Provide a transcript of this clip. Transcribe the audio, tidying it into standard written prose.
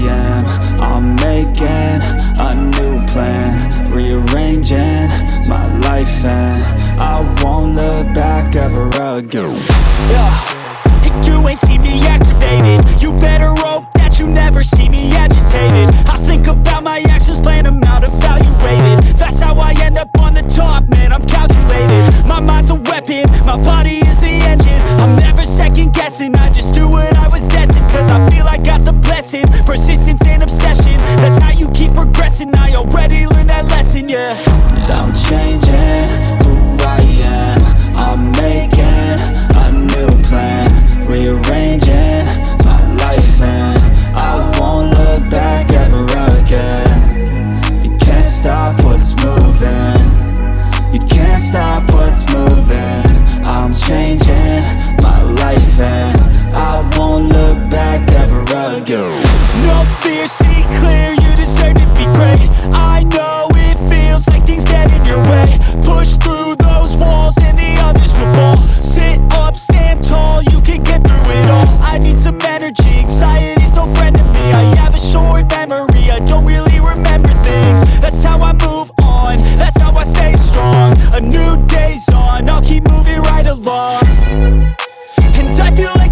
am. I'm making a new plan, rearranging my life, and I won't look back ever again. You ain't see me activated. You better hope that you never see me agitated. I think about my actions, plan them out, evaluated. That's how I end up on the top, man, I'm calculated. My mind's a weapon, my body is the engine. I'm never second guessing, I just do what I was destined. Cause I feel I got the blessing, persistence and obsession. That's how you keep progressing, I already learned that lesson, yeah. I'm changing who I am. I'm making a new plan, rearranging my life, and I won't look back ever again. You can't stop what's moving. You can't stop what's moving. I'm changing my life, and I won't look back ever again. No fear, see clear.